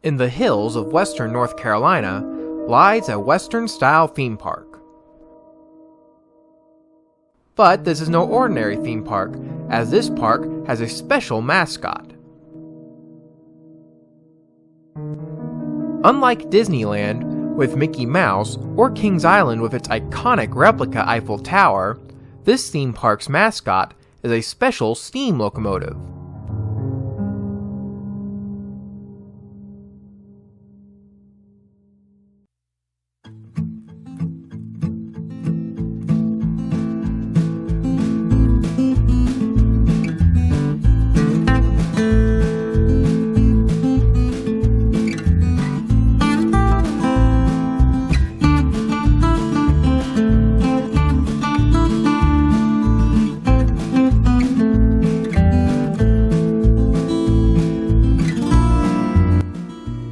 In the hills of western North Carolina lies a Western-style theme park. But this is no ordinary theme park, as this park has a special mascot. Unlike Disneyland, with Mickey Mouse, or Kings Island with its iconic replica Eiffel Tower, this theme park's mascot is a special steam locomotive.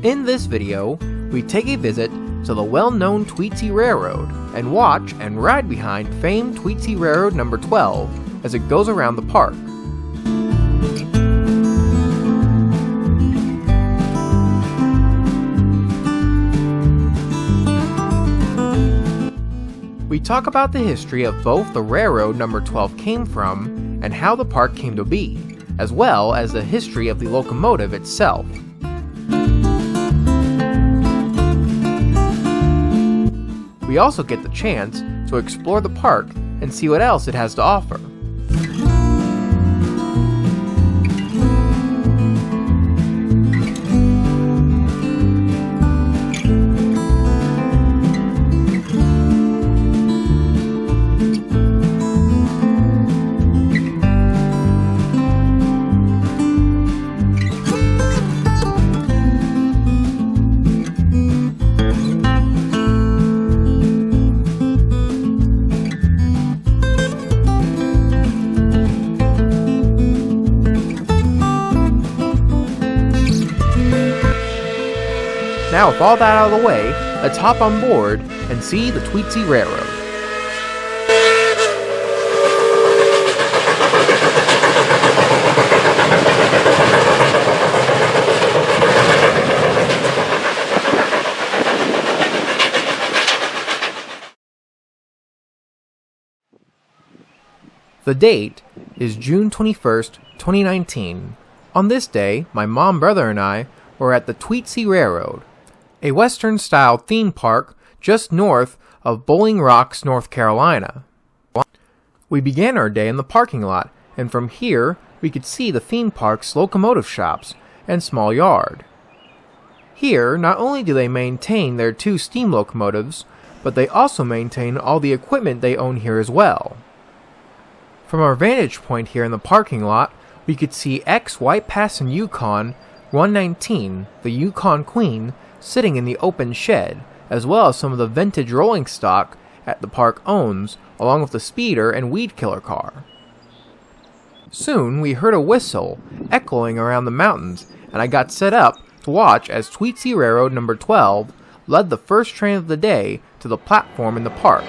In this video, we take a visit to the well-known Tweetsie Railroad and watch and ride behind famed Tweetsie Railroad number 12 as it goes around the park. We talk about the history of both the railroad number 12 came from and how the park came to be, as well as the history of the locomotive itself. We also get the chance to explore the park and see what else it has to offer. Now with all that out of the way, let's hop on board and see the Tweetsie Railroad. The date is June 21st, 2019. On this day, my mom, brother, and I were at the Tweetsie Railroad, a Western-style theme park just north of Bowling Rocks, North Carolina. We began our day in the parking lot, and from here we could see the theme park's locomotive shops and small yard. Here, not only do they maintain their 2 steam locomotives, but they also maintain all the equipment they own here as well. From our vantage point here in the parking lot, we could see ex-White Pass and Yukon 119, the Yukon Queen, sitting in the open shed, as well as some of the vintage rolling stock that the park owns, along with the speeder and weed killer car. Soon we heard a whistle echoing around the mountains, and I got set up to watch as Tweetsie Railroad number 12 led the first train of the day to the platform in the park.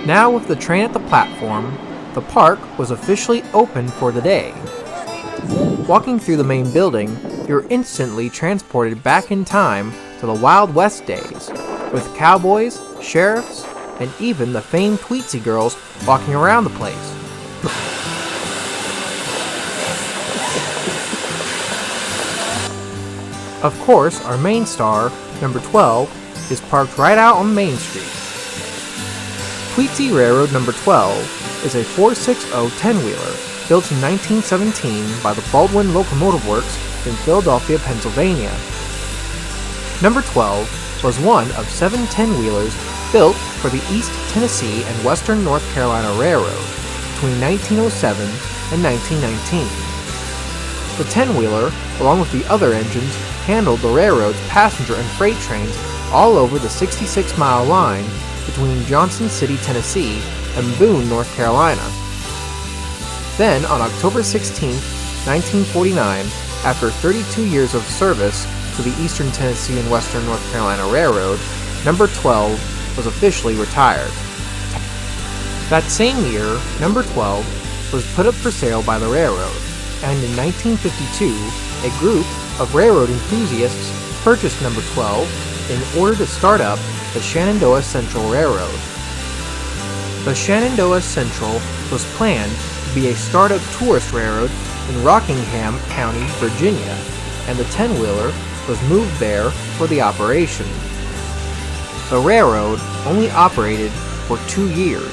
Now with the train at the platform, the park was officially open for the day. Walking through the main building, you're instantly transported back in time to the Wild West days, with cowboys, sheriffs, and even the famed Tweetsie girls walking around the place. Of course, our main star, number 12, is parked right out on Main Street. Tweetsie Railroad number 12 is a 460 10-wheeler built in 1917 by the Baldwin Locomotive Works in Philadelphia, Pennsylvania. Number 12 was one of 7 10-wheelers built for the East Tennessee and Western North Carolina Railroad between 1907 and 1919. The 10-wheeler, along with the other engines, handled the railroad's passenger and freight trains all over the 66-mile line between Johnson City, Tennessee and Boone, North Carolina. Then, on October 16, 1949, after 32 years of service to the Eastern Tennessee and Western North Carolina Railroad, number 12 was officially retired. That same year, number 12 was put up for sale by the railroad, and in 1952, a group of railroad enthusiasts purchased number 12 in order to start up the Shenandoah Central Railroad. The Shenandoah Central was planned to be a startup tourist railroad in Rockingham County, Virginia, and the 10-wheeler was moved there for the operation. The railroad only operated for 2 years,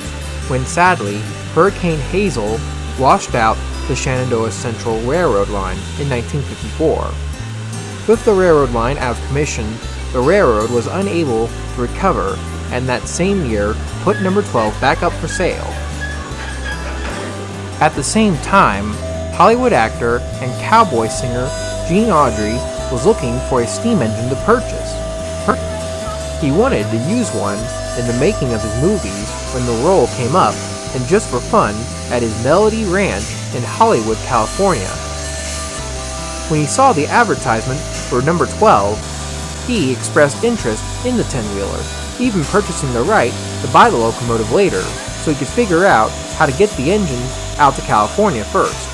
when sadly Hurricane Hazel washed out the Shenandoah Central Railroad line in 1954. With the railroad line out of commission, the railroad was unable to recover, and that same year put number 12 back up for sale. At the same time, Hollywood actor and cowboy singer Gene Autry was looking for a steam engine to purchase. He wanted to use one in the making of his movies when the role came up, and just for fun at his Melody Ranch in Hollywood, California. When he saw the advertisement for number 12, he expressed interest in the 10-wheeler, even purchasing the right to buy the locomotive later, so he could figure out how to get the engine out to California first.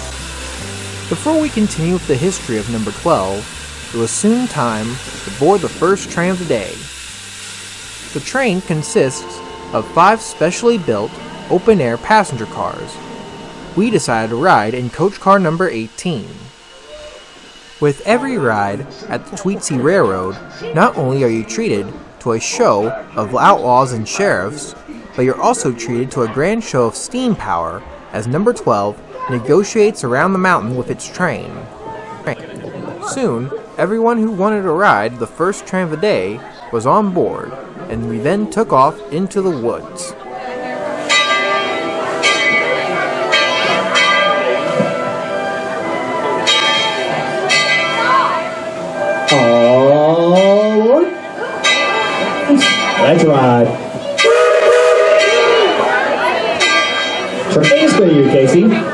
Before we continue with the history of number 12, it was soon time to board the first train of the day. The train consists of 5 specially built, open-air passenger cars. We decided to ride in coach car number 18. With every ride at the Tweetsie Railroad, not only are you treated to a show of outlaws and sheriffs, but you're also treated to a grand show of steam power as number 12 negotiates around the mountain with its train. Soon, everyone who wanted to ride the first train of the day was on board, and we then took off into the woods. All right. Let's ride. Train's for you, Casey.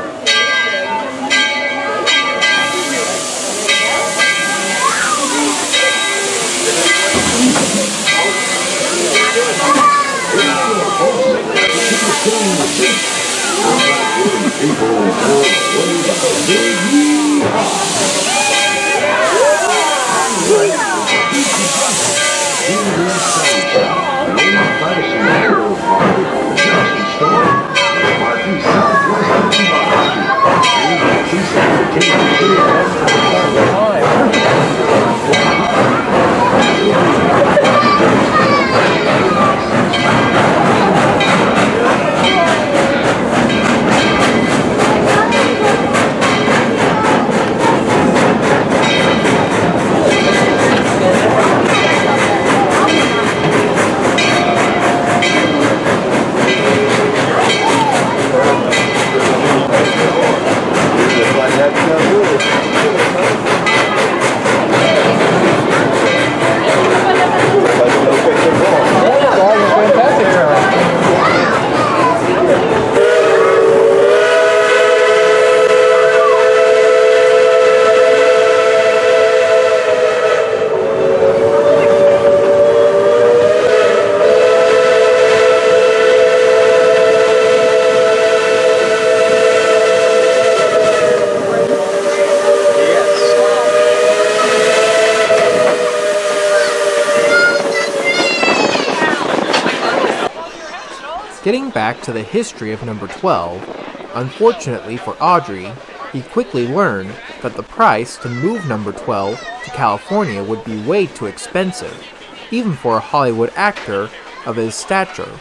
Getting back to the history of number 12, unfortunately for Audrey, he quickly learned that the price to move number 12 to California would be way too expensive, even for a Hollywood actor of his stature.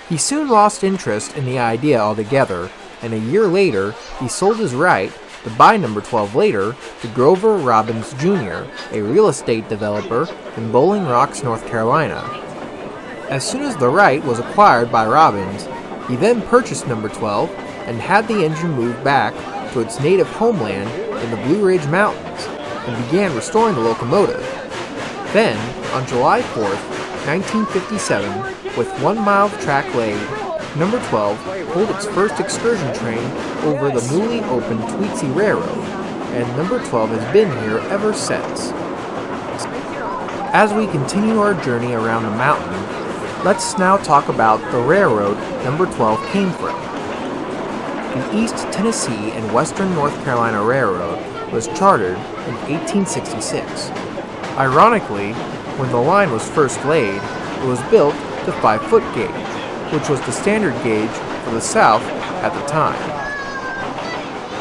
He soon lost interest in the idea altogether, and a year later, he sold his right to buy number 12 later to Grover Robbins Jr., a real estate developer in Bowling Rocks, North Carolina. As soon as the right was acquired by Robbins, he then purchased number 12 and had the engine moved back to its native homeland in the Blue Ridge Mountains and began restoring the locomotive. Then, on July 4th, 1957, with 1 mile of track laid, number 12 pulled its first excursion train over the newly opened Tweetsie Railroad, and number 12 has been here ever since. As we continue our journey around the mountain, let's now talk about the railroad number 12 came from. The East Tennessee and Western North Carolina Railroad was chartered in 1866. Ironically, when the line was first laid, it was built to 5-foot gauge, which was the standard gauge for the South at the time.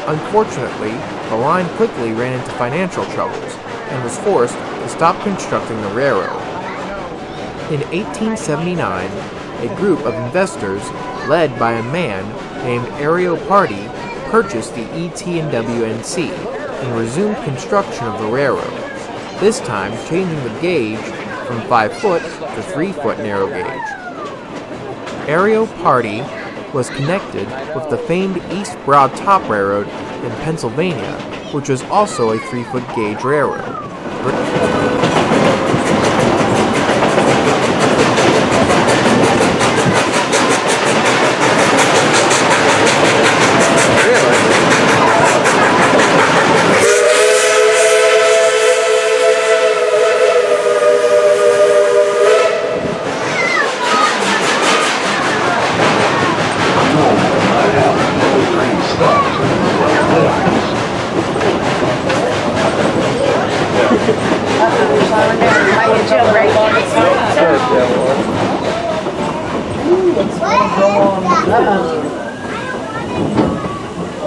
Unfortunately, the line quickly ran into financial troubles and was forced to stop constructing the railroad. In 1879, a group of investors, led by a man named Ariel Party, purchased the ET&WNC and resumed construction of the railroad, this time changing the gauge from 5-foot to 3-foot narrow gauge. Ariel Party was connected with the famed East Broad Top Railroad in Pennsylvania, which was also a 3-foot gauge railroad.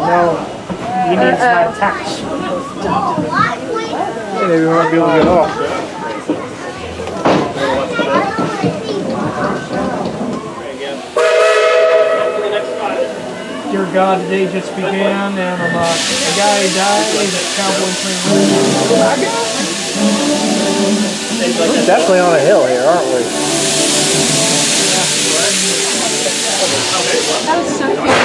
No, you need to attach. Maybe we won't be able to get off. Dear God, the day just began, and a guy died at Cowboy Train. We're definitely on a hill here, aren't we? That was so cute.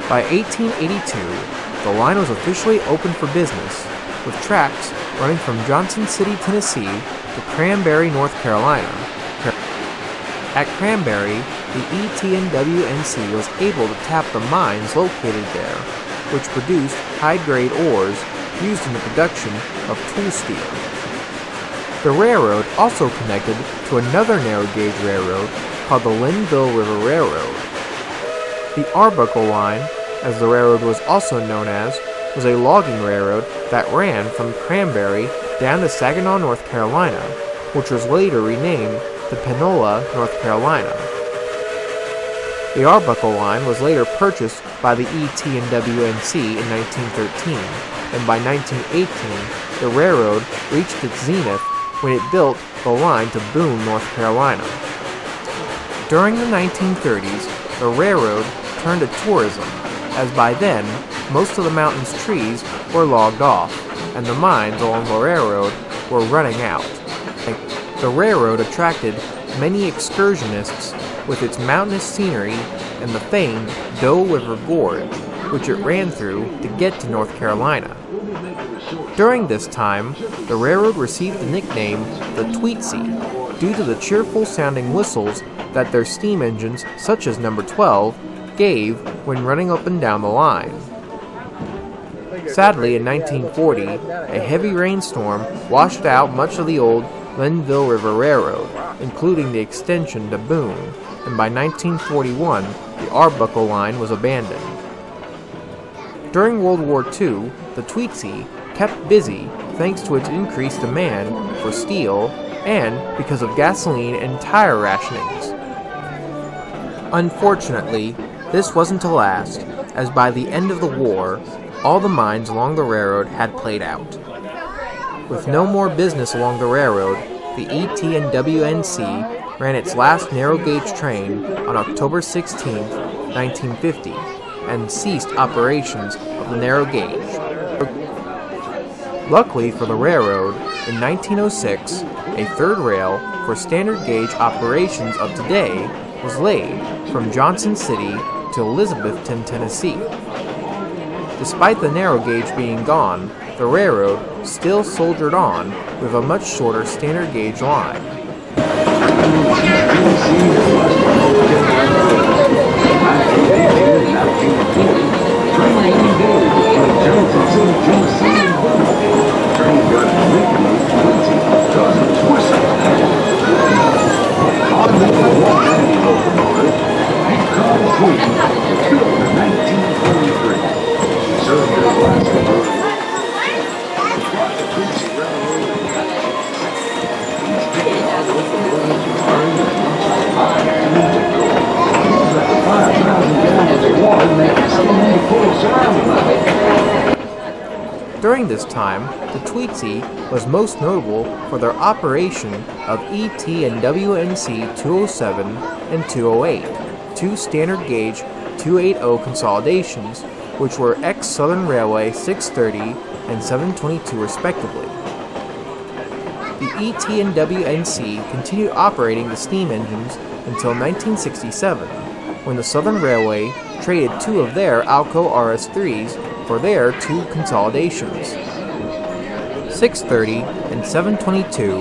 By 1882, the line was officially open for business, with tracks running from Johnson City, Tennessee to Cranberry, North Carolina. At Cranberry, the ET&WNC was able to tap the mines located there, which produced high-grade ores used in the production of tool steel. The railroad also connected to another narrow-gauge railroad called the Linville River Railroad. The Arbuckle Line, as the railroad was also known as, was a logging railroad that ran from Cranberry down to Saginaw, North Carolina, which was later renamed to Panola, North Carolina. The Arbuckle Line was later purchased by the ET&WNC in 1913, and by 1918, the railroad reached its zenith when it built the line to Boone, North Carolina. During the 1930s, the railroad turned to tourism, as by then, most of the mountain's trees were logged off, and the mines along the railroad were running out. The railroad attracted many excursionists with its mountainous scenery and the famed Doe River Gorge, which it ran through to get to North Carolina. During this time, the railroad received the nickname the Tweetsie due to the cheerful-sounding whistles that their steam engines, such as number 12, gave when running up and down the line. Sadly, in 1940, a heavy rainstorm washed out much of the old Linville River Railroad, including the extension to Boone, and by 1941, the Arbuckle line was abandoned. During World War II, the Tweetsie kept busy thanks to its increased demand for steel and because of gasoline and tire rationings. Unfortunately, this wasn't to last, as by the end of the war, all the mines along the railroad had played out. With no more business along the railroad, the ET&WNC ran its last narrow-gauge train on October 16, 1950, and ceased operations of the narrow gauge. Luckily for the railroad, in 1906, a third rail for standard gauge operations of today was laid from Johnson City to Elizabethton, Tennessee. Despite the narrow gauge being gone, the railroad still soldiered on with a much shorter standard gauge line. During this time, the Tweetsie was most notable for their operation of ET&WNC 207 and 208, two standard gauge 280 consolidations, which were ex-Southern Railway 630 and 722 respectively. The ET&WNC continued operating the steam engines until 1967, when the Southern Railway traded two of their Alco RS3s for their two consolidations. 630 and 722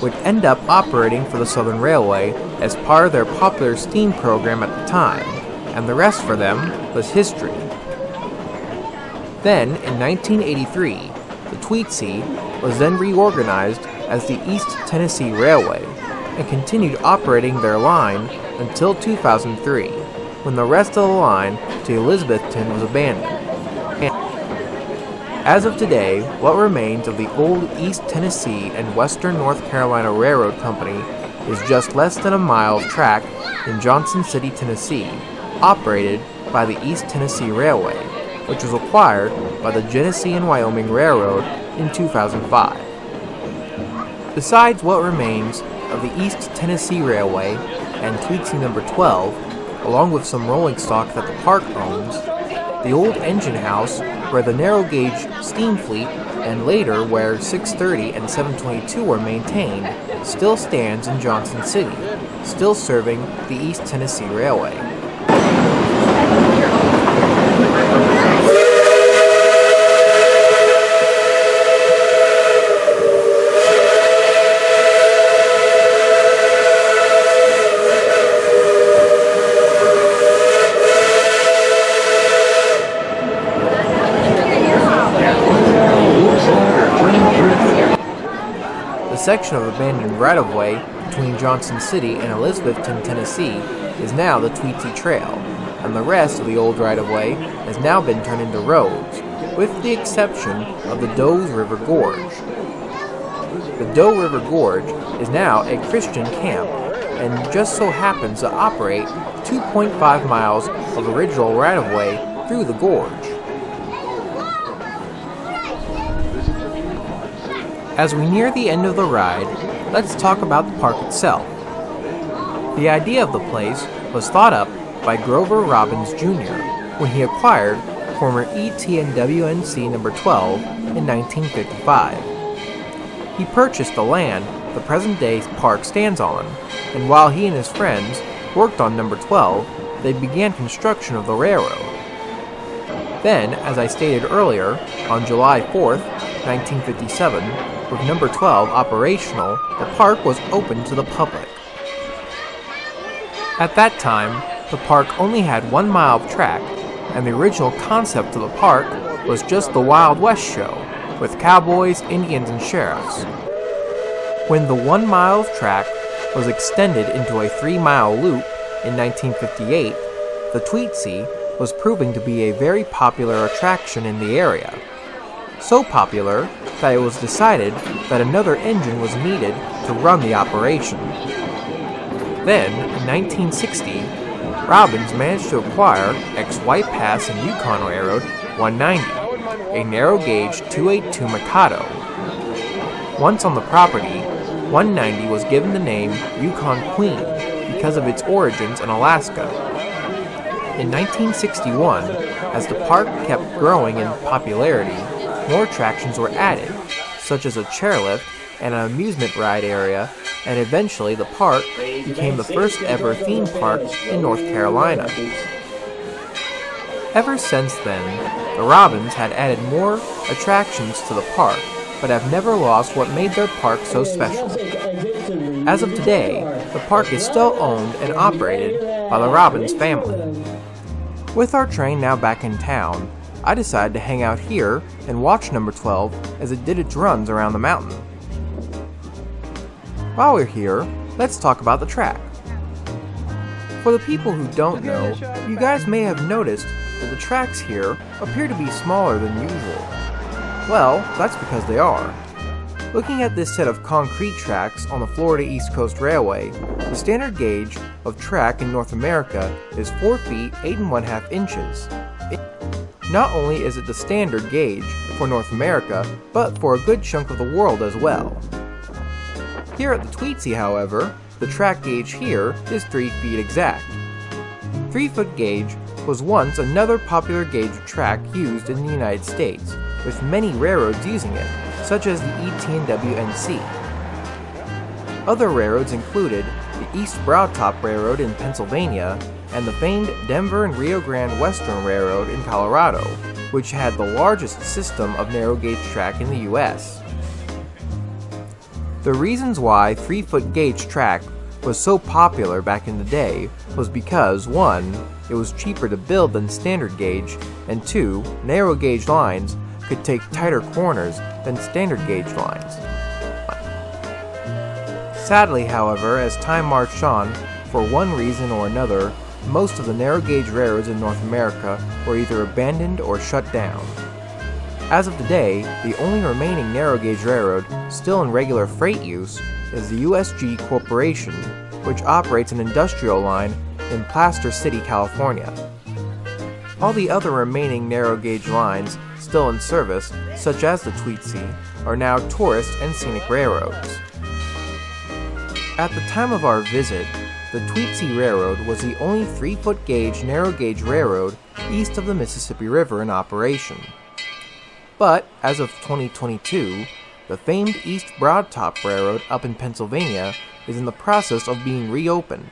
would end up operating for the Southern Railway as part of their popular steam program at the time, and the rest for them was history. Then, in 1983, the Tweetsie was then reorganized as the East Tennessee Railway and continued operating their line until 2003, when the rest of the line to Elizabethton was abandoned. As of today, what remains of the old East Tennessee and Western North Carolina Railroad Company is just less than a mile of track in Johnson City, Tennessee, operated by the East Tennessee Railway, which was acquired by the Genesee and Wyoming Railroad in 2005. Besides what remains of the East Tennessee Railway and Tweetsie number 12, along with some rolling stock that the park owns, the old engine house where the narrow gauge steam fleet and later where 630 and 722 were maintained still stands in Johnson City, still serving the East Tennessee Railway. The section of abandoned right-of-way between Johnson City and Elizabethton, Tennessee is now the Tweetsie Trail, and the rest of the old right-of-way has now been turned into roads, with the exception of the Doe River Gorge. The Doe River Gorge is now a Christian camp, and just so happens to operate 2.5 miles of original right-of-way through the gorge. As we near the end of the ride, let's talk about the park itself. The idea of the place was thought up by Grover Robbins Jr. when he acquired former ET&WNC number 12 in 1955. He purchased the land the present-day park stands on, and while he and his friends worked on number 12, they began construction of the railroad. Then, as I stated earlier, on July 4th, 1957, with number 12 operational, the park was open to the public. At that time, the park only had 1 mile of track, and the original concept of the park was just the Wild West show, with cowboys, Indians, and sheriffs. When the 1 mile of track was extended into a 3-mile loop in 1958, the Tweetsie was proving to be a very popular attraction in the area. So popular that it was decided that another engine was needed to run the operation. Then, in 1960, Robbins managed to acquire ex-White Pass and Yukon Railroad 190, a narrow-gauge 282 Mikado. Once on the property, 190 was given the name Yukon Queen because of its origins in Alaska. In 1961, as the park kept growing in popularity, more attractions were added, such as a chairlift and an amusement ride area, and eventually the park became the first ever theme park in North Carolina. Ever since then, the Robins had added more attractions to the park, but have never lost what made their park so special. As of today, the park is still owned and operated by the Robins family. With our train now back in town, I decided to hang out here and watch number 12 as it did its runs around the mountain. While we're here, let's talk about the track. For the people who don't know, you guys may have noticed that the tracks here appear to be smaller than usual. Well, that's because they are. Looking at this set of concrete tracks on the Florida East Coast Railway, the standard gauge of track in North America is 4 feet 8 1/2 inches. Not only is it the standard gauge for North America, but for a good chunk of the world as well. Here at the Tweetsie, however, the track gauge here is 3 feet exact. 3-foot gauge was once another popular gauge of track used in the United States, with many railroads using it, such as the ET&WNC. Other railroads included the East Broadtop Railroad in Pennsylvania and the famed Denver and Rio Grande Western Railroad in Colorado, which had the largest system of narrow gauge track in the U.S. The reasons why 3-foot gauge track was so popular back in the day was because 1. It was cheaper to build than standard gauge, and 2. Narrow gauge lines could take tighter corners than standard gauge lines. Sadly, however, as time marched on, for one reason or another, most of the narrow gauge railroads in North America were either abandoned or shut down. As of today, the only remaining narrow gauge railroad still in regular freight use is the USG Corporation, which operates an industrial line in Plaster City, California. All the other remaining narrow gauge lines still in service, such as the Tweetsie, are now tourist and scenic railroads. At the time of our visit, the Tweetsie Railroad was the only 3-foot gauge narrow gauge railroad east of the Mississippi River in operation. But, as of 2022, the famed East Broadtop Railroad up in Pennsylvania is in the process of being reopened.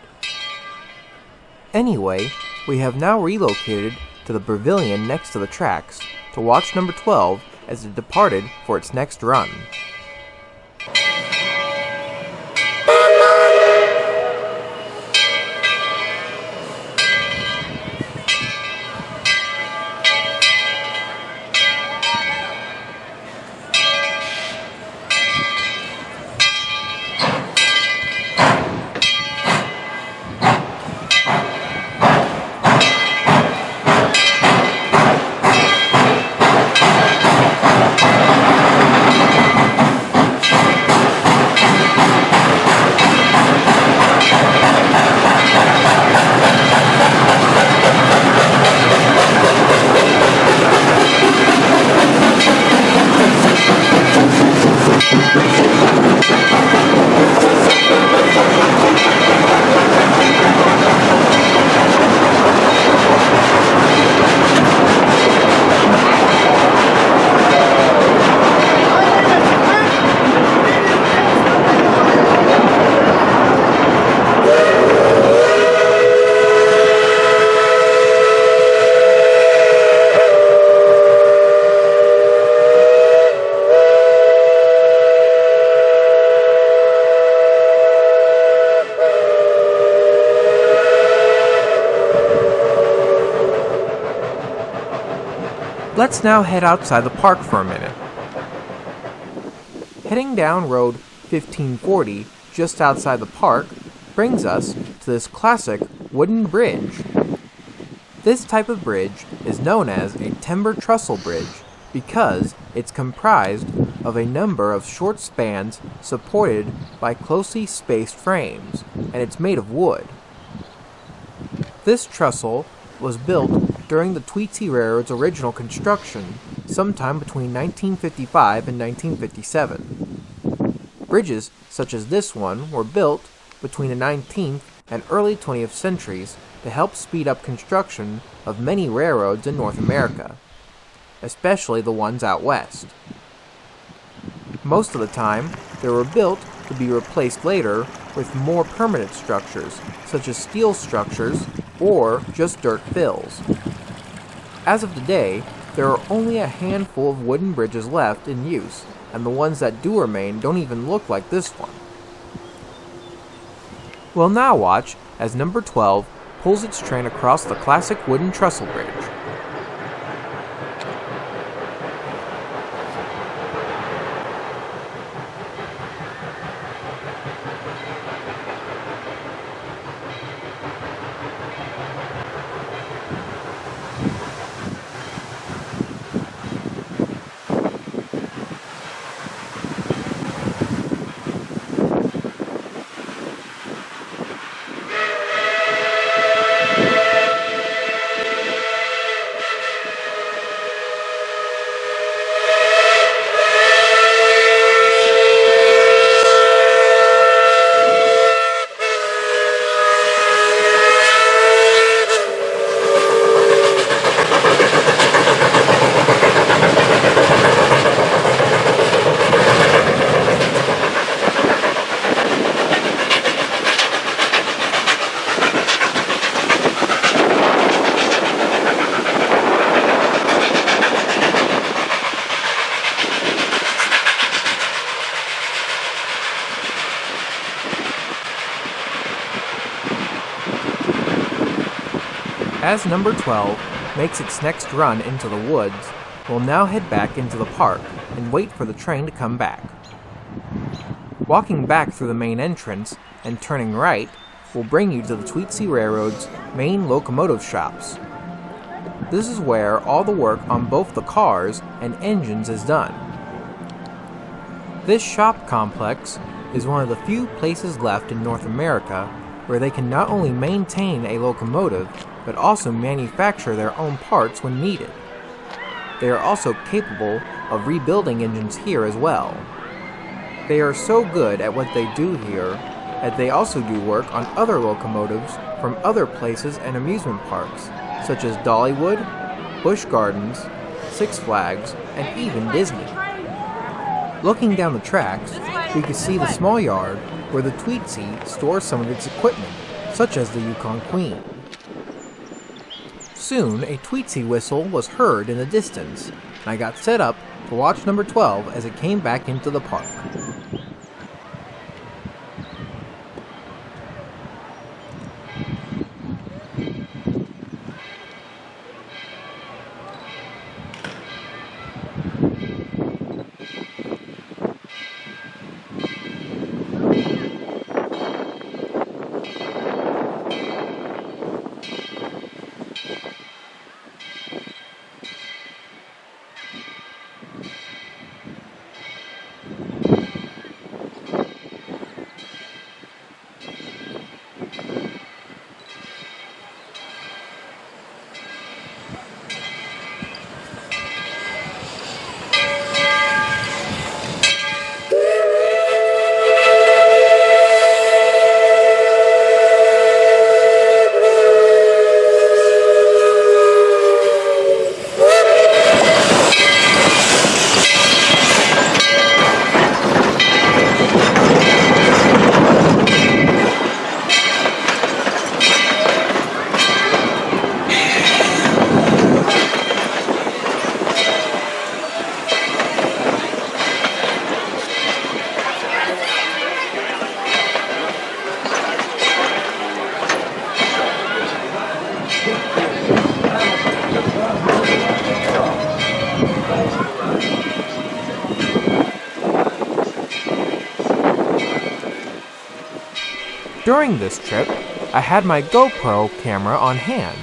Anyway, we have now relocated to the pavilion next to the tracks to watch number 12 as it departed for its next run. Let's now head outside the park for a minute. Heading down Road 1540 just outside the park brings us to this classic wooden bridge. This type of bridge is known as a timber trestle bridge because it's comprised of a number of short spans supported by closely spaced frames, and it's made of wood. This trestle was built during the Tweetsie Railroad's original construction, sometime between 1955 and 1957. Bridges such as this one were built between the 19th and early 20th centuries to help speed up construction of many railroads in North America, especially the ones out west. Most of the time, they were built to be replaced later with more permanent structures, such as steel structures or just dirt fills. As of today, there are only a handful of wooden bridges left in use, and the ones that do remain don't even look like this one. We'll now watch as number 12 pulls its train across the classic wooden trestle bridge. As number 12 makes its next run into the woods, we'll now head back into the park and wait for the train to come back. Walking back through the main entrance and turning right will bring you to the Tweetsie Railroad's main locomotive shops. This is where all the work on both the cars and engines is done. This shop complex is one of the few places left in North America where they can not only maintain a locomotive, but also manufacture their own parts when needed. They are also capable of rebuilding engines here as well. They are so good at what they do here that they also do work on other locomotives from other places and amusement parks, such as Dollywood, Busch Gardens, Six Flags, and even Disney. Looking down the tracks, we can see the small yard where the Tweetsie stores some of its equipment, such as the Yukon Queen. Soon, a Tweetsie whistle was heard in the distance, and I got set up to watch number 12 as it came back into the park. During this trip, I had my GoPro camera on hand.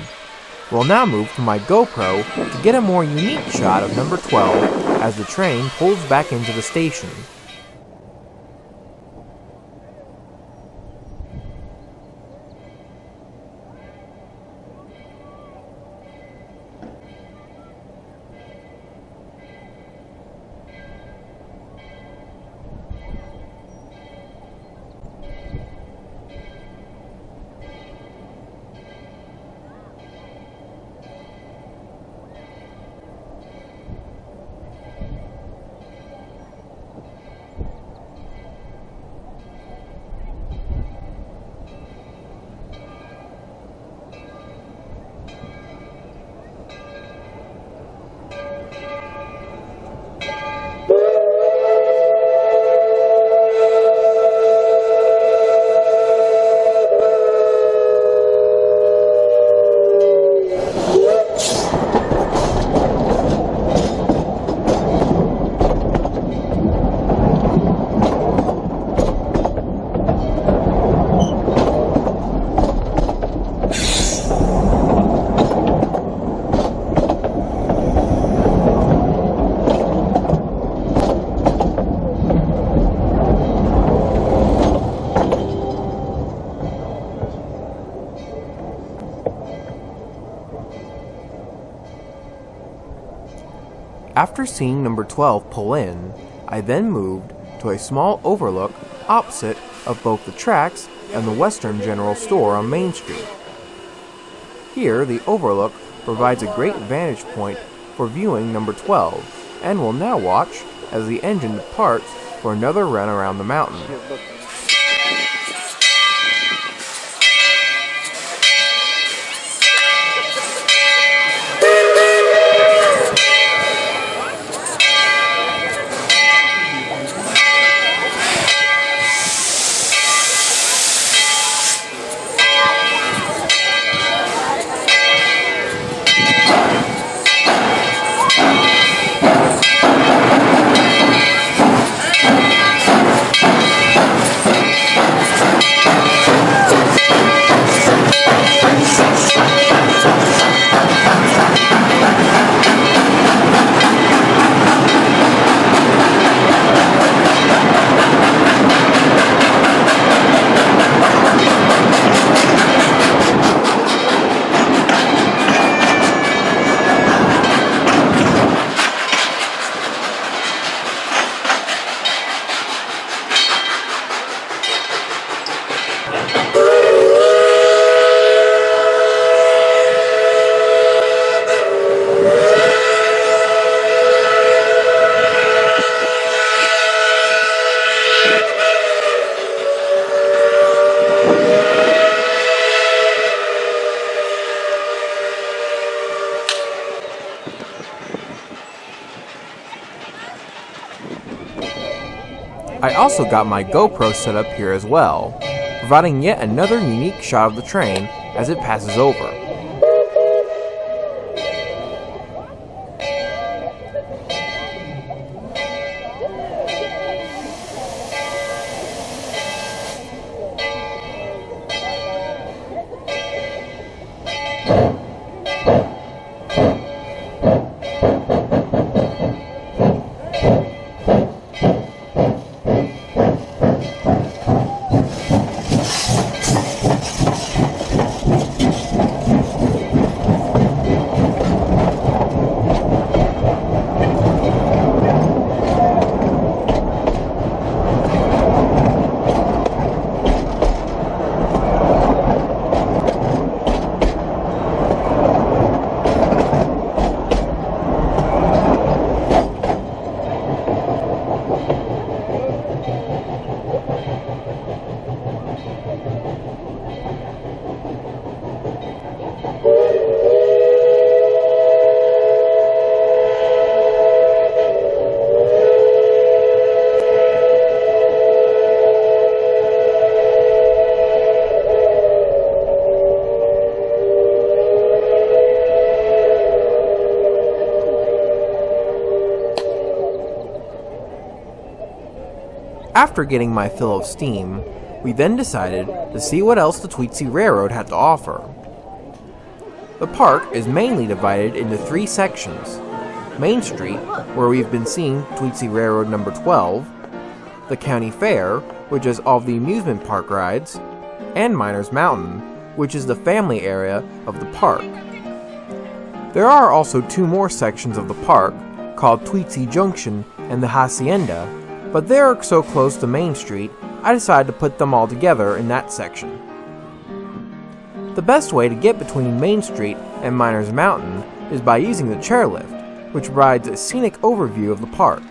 We'll now move to my GoPro to get a more unique shot of number 12 as the train pulls back into the station. After seeing number 12 pull in, I then moved to a small overlook opposite of both the tracks and the Western General Store on Main Street. Here, the overlook provides a great vantage point for viewing number 12, and will now watch as the engine departs for another run around the mountain. I also got my GoPro set up here as well, providing yet another unique shot of the train as it passes over. After getting my fill of steam, We then decided to see what else the Tweetsie Railroad had to offer. The park is mainly divided into 3 sections: Main Street, where we've been seeing Tweetsie Railroad number 12, the County Fair, which is all of the amusement park rides, and Miners Mountain, which is the family area of the park. There are also 2 more sections of the park, called Tweetsie Junction and the Hacienda, but they are so close to Main Street, I decided to put them all together in that section. The best way to get between Main Street and Miners Mountain is by using the chairlift, which provides a scenic overview of the park.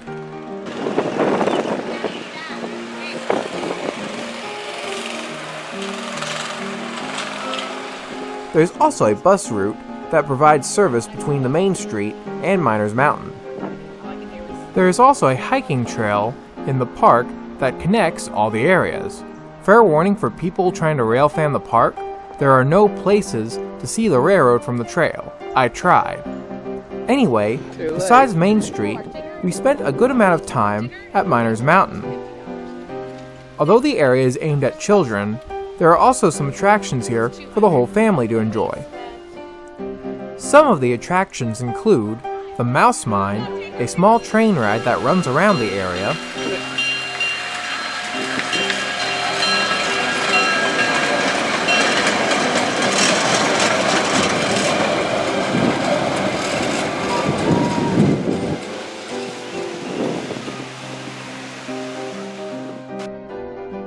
There is also a bus route that provides service between the Main Street and Miners Mountain. There is also a hiking trail in the park that connects all the areas. Fair warning for people trying to rail fan the park, there are no places to see the railroad from the trail. I tried. Anyway, besides Main Street, we spent a good amount of time at Miners Mountain. Although the area is aimed at children, there are also some attractions here for the whole family to enjoy. Some of the attractions include the Mouse Mine, a small train ride that runs around the area,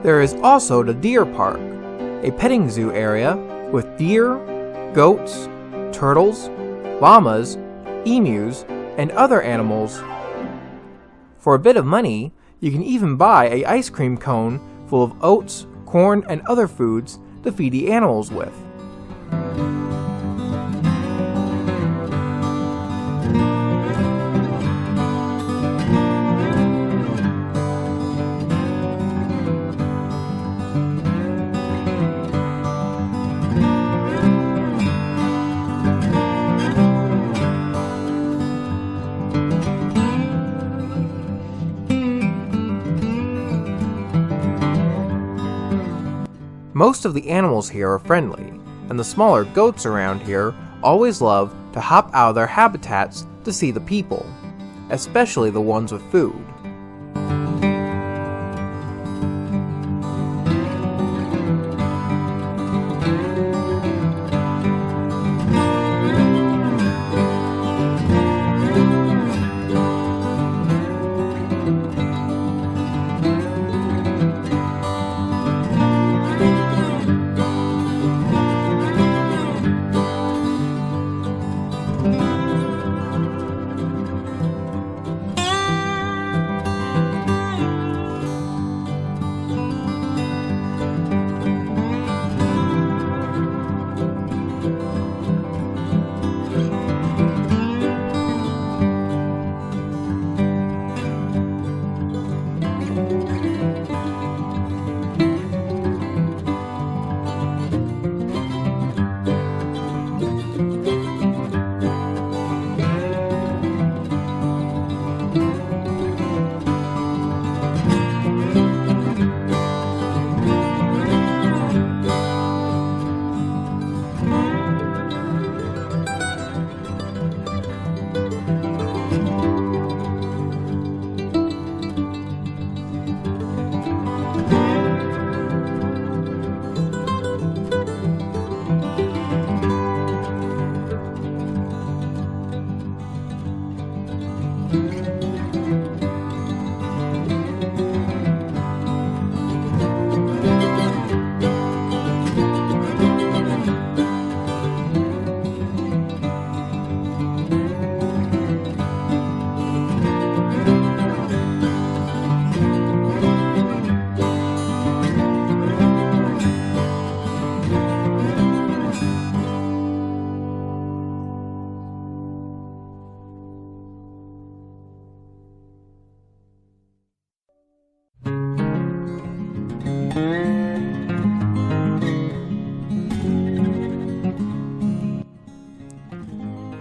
there is also the Deer Park, a petting zoo area with deer, goats, turtles, llamas, emus, and other animals. For a bit of money, you can even buy an ice cream cone full of oats, corn, and other foods to feed the animals with. Most of the animals here are friendly, and the smaller goats around here always love to hop out of their habitats to see the people, especially the ones with food.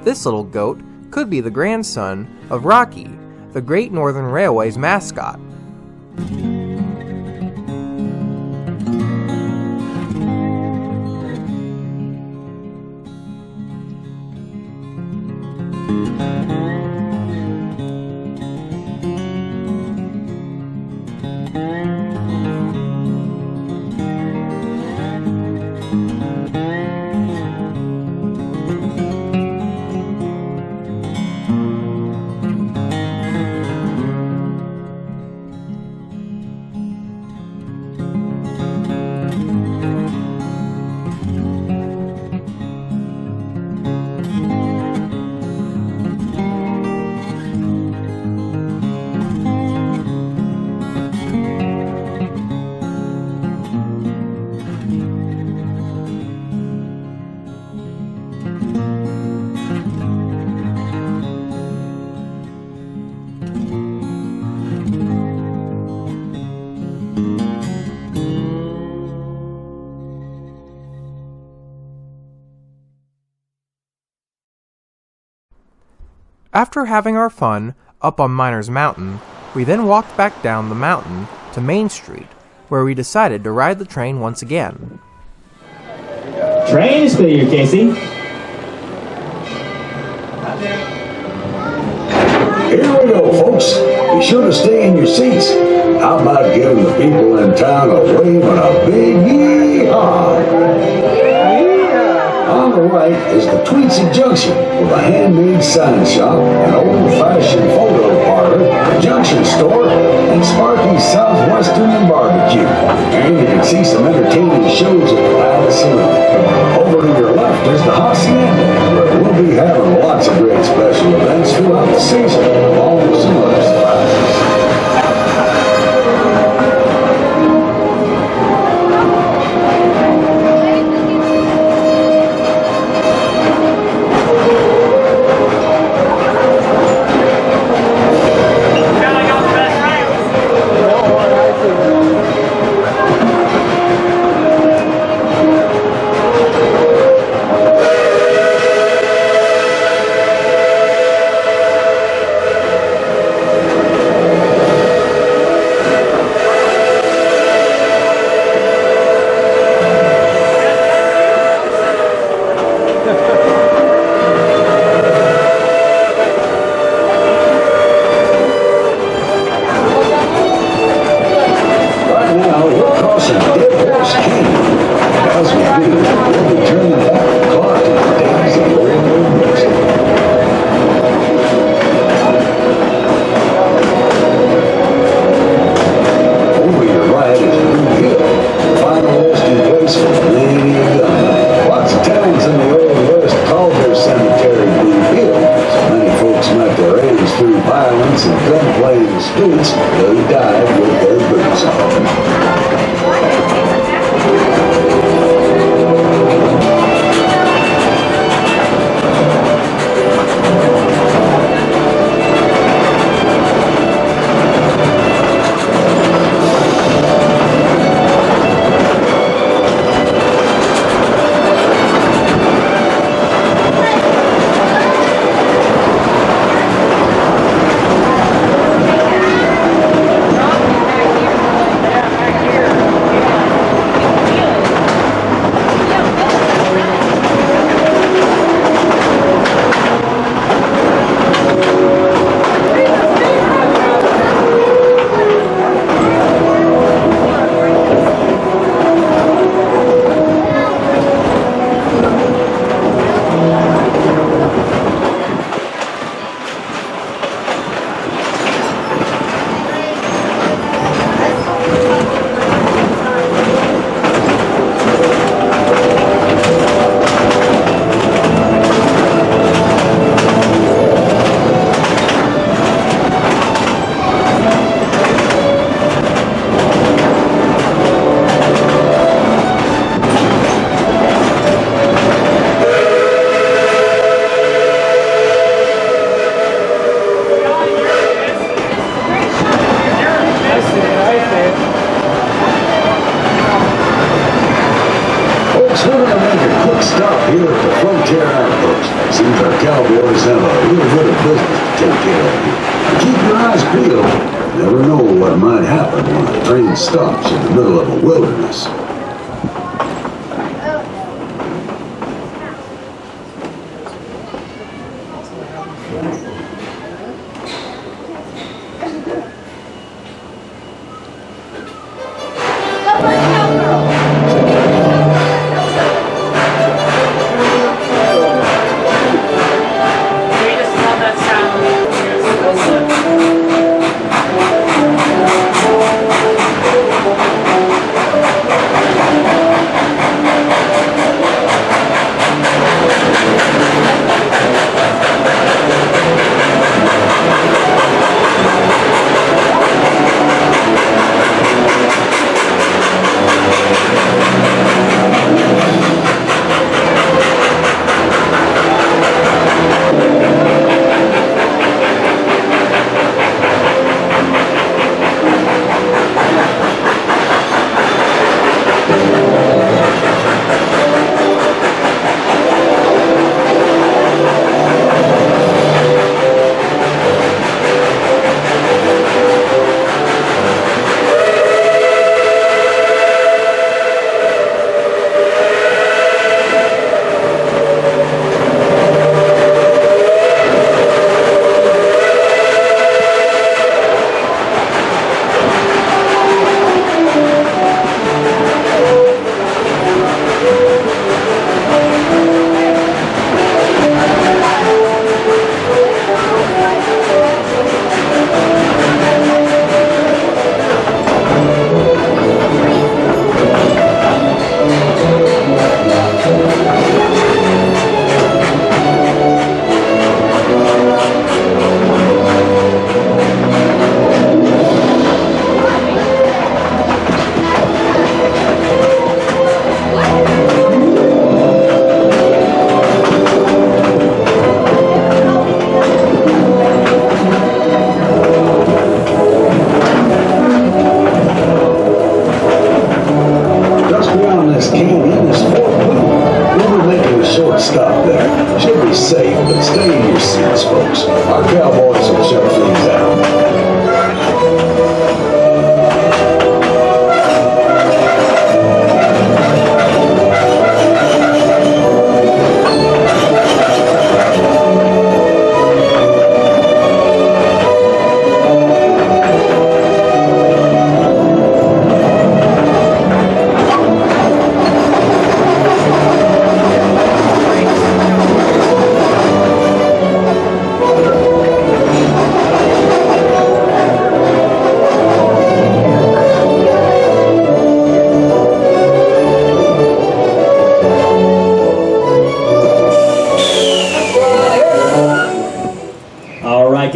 This little goat could be the grandson of Rocky, the Great Northern Railway's mascot. After having our fun up on Miners Mountain, we then walked back down the mountain to Main Street, where we decided to ride the train once again. Train is clear, Casey. Here we go, folks. Be sure to stay in your seats. How about giving the people in town a wave and a big yee-haw? On the right is the Tweetsie Junction with a handmade sign shop, an old-fashioned photo parlor, a junction store, and Sparky's Southwestern and Barbecue. And you can see some entertaining shows at the Palace Saloon. Over to your left is the Hacienda, where we'll be having lots of great special events throughout the season, along with some other surprises. Stops in the middle of a wilderness.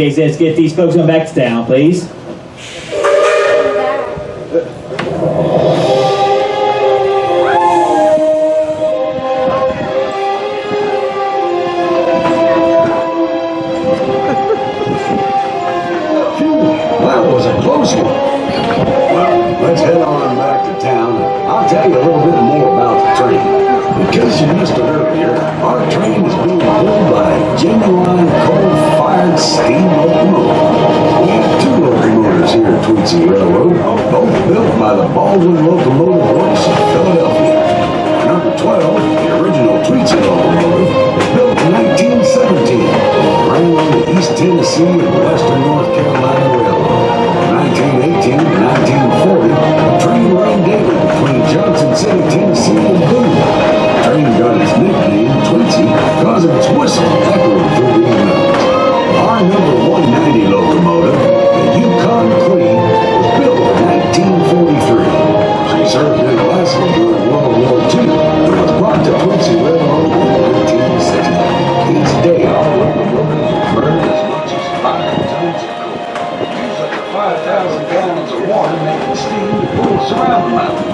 Casey, let's get these folks on back to town, please. That was a close one. Well, let's head on back to town, and I'll tell you a little bit more about the train. In case you missed it earlier, our train is being pulled by a genuine coal-fired steam locomotive. We have two locomotives here at Tweetsie Railroad, both built by the Baldwin Locomotive Works of Philadelphia. Number 12, the original Tweetsie locomotive, was built in 1917, ran on the East Tennessee and Western North Carolina Railroad. From 1918 to 1940, the train ran daily between Johnson City, Tennessee and Boone. The train got its nickname, Tweetsie, because of its whistle echoing through these mountains. Our number 190 locomotive, the Yukon Queen, was built in 1943. She served in Alaska during World War II and was brought to Tweetsie Railroad in 1960. Each day, our locomotives burn as much as 5 tons of coal. Use up to 5,000 gallons of water making steam to pull us around the mountain.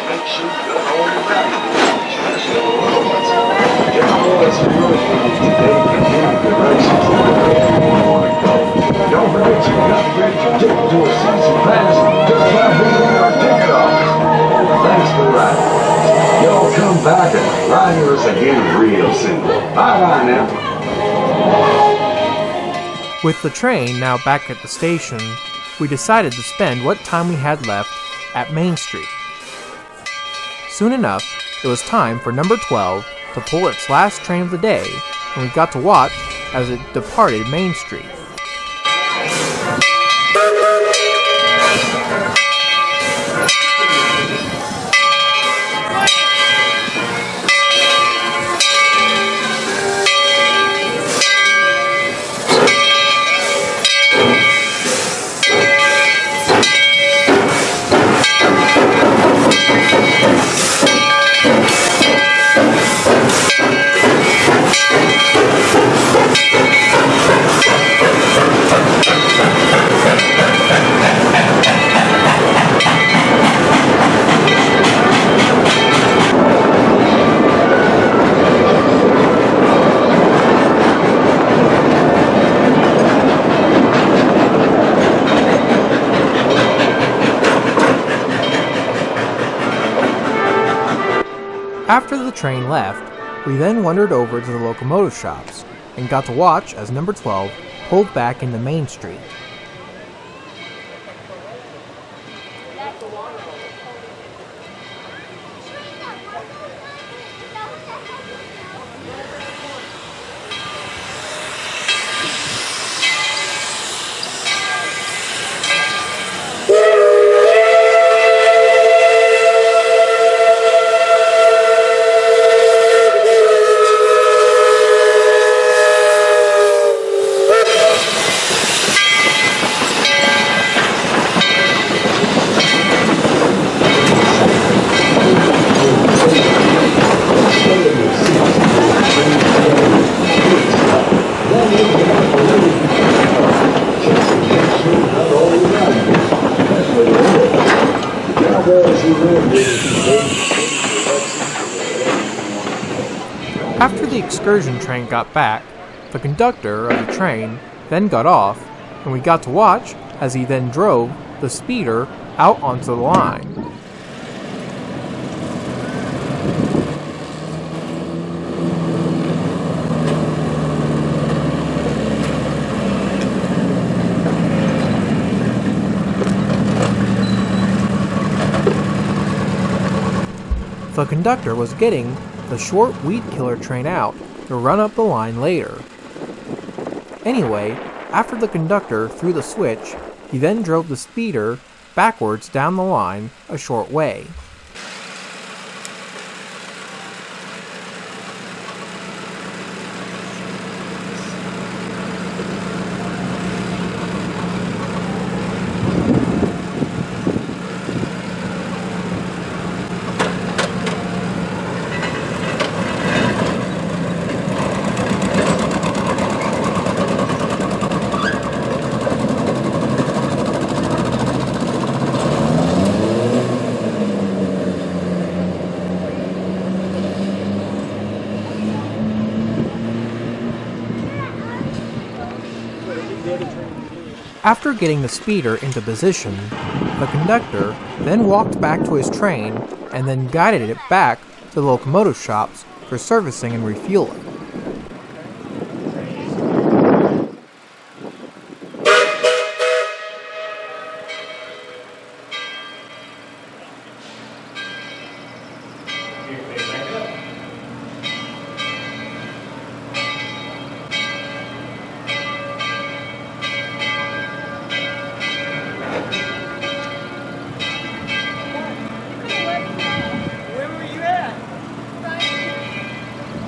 Make sure you got all your valuables. Don't forget you got great ticket to a season pass just by being in our ticket office. Thanks for riding. Y'all come back and ride with us again real soon. Bye-bye now. With the train now back at the station, we decided to spend what time we had left at Main Street. Soon enough, it was time for number 12 to pull its last train of the day, and we got to watch as it departed Main Street. After the train left, we then wandered over to the locomotive shops and got to watch as number 12 pulled back into Main Street. After the excursion train got back, the conductor of the train then got off, and we got to watch as he then drove the speeder out onto the line. The conductor was getting the short weed killer train out to run up the line later. Anyway, after the conductor threw the switch, he then drove the speeder backwards down the line a short way. After getting the speeder into position, the conductor then walked back to his train and then guided it back to the locomotive shops for servicing and refueling.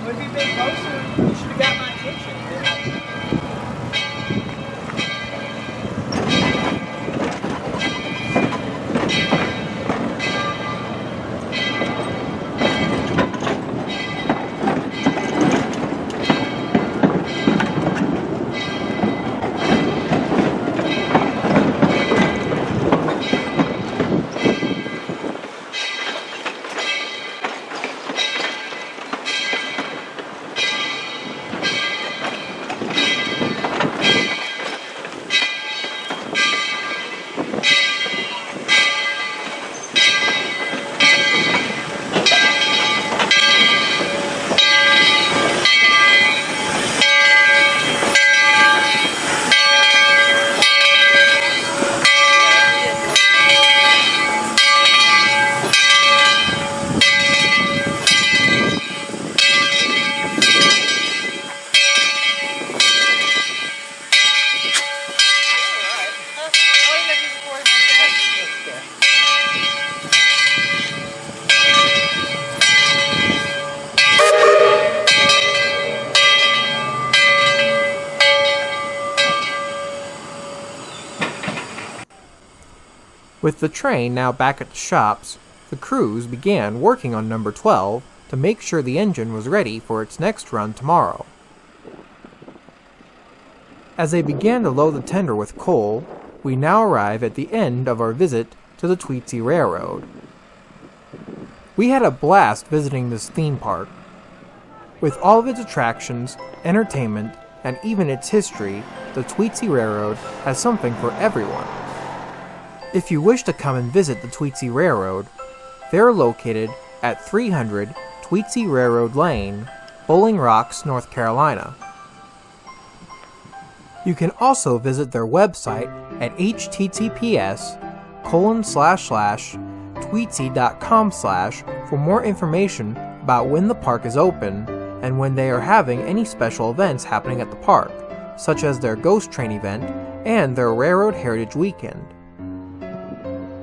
Would be big With the train now back at the shops, the crews began working on number 12 to make sure the engine was ready for its next run tomorrow. As they began to load the tender with coal, we now arrive at the end of our visit to the Tweetsie Railroad. We had a blast visiting this theme park. With all of its attractions, entertainment, and even its history, the Tweetsie Railroad has something for everyone. If you wish to come and visit the Tweetsie Railroad, they're located at 300 Tweetsie Railroad Lane, Bowling Rocks, North Carolina. You can also visit their website at https://tweetsie.com/ for more information about when the park is open and when they are having any special events happening at the park, such as their Ghost Train event and their Railroad Heritage Weekend.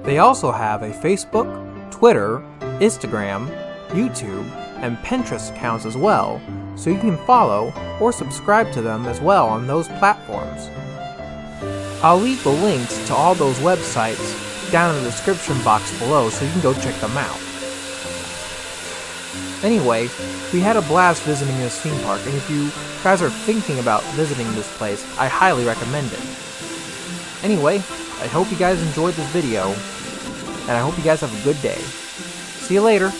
They also have a Facebook, Twitter, Instagram, YouTube, and Pinterest accounts as well, so you can follow or subscribe to them as well on those platforms. I'll leave the links to all those websites down in the description box below so you can go check them out. Anyway, we had a blast visiting this theme park, and if you guys are thinking about visiting this place, I highly recommend it. Anyway, I hope you guys enjoyed this video, and I hope you guys have a good day. See you later!